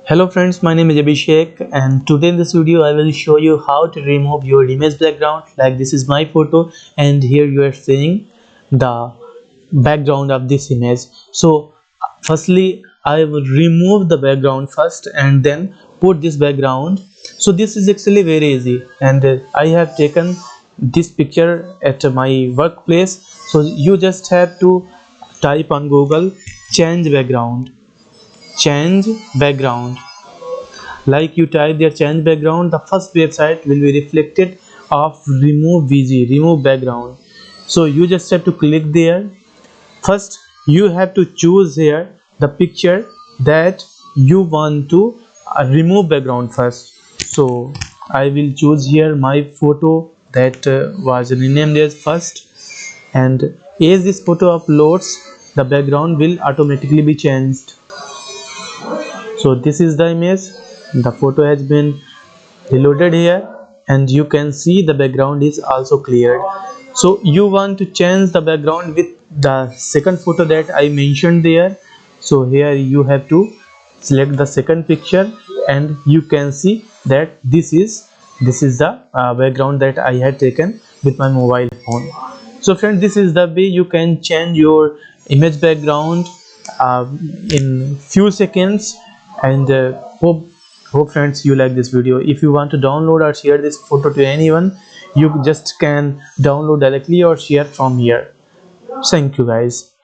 Hello friends, my name is Abhishek and today in this video I will show you how to remove your image background. Like this is my photo and here you are seeing the background of this image. So firstly I will remove the background first and then put this background. So this is actually very easy and I have taken this picture at my workplace. So you just have to type on Google change background. Like you type their change background, the first website will be reflected of remove VG, remove background. So you just have to click there. First you have to choose here the picture that you want to remove background first. So I will choose here my photo that was renamed as first, and as this photo uploads the background will automatically be changed. So this is the image, the photo has been reloaded here and you can see the background is also cleared. So you want to change the background with the second photo that I mentioned there. So here you have to select the second picture and you can see that this is the background that I had taken with my mobile phone. So friends, this is the way you can change your image background uh, in few seconds. And hope friends you like this video. If you want to download or share this photo to anyone, you just can download directly or share from here. Thank you guys.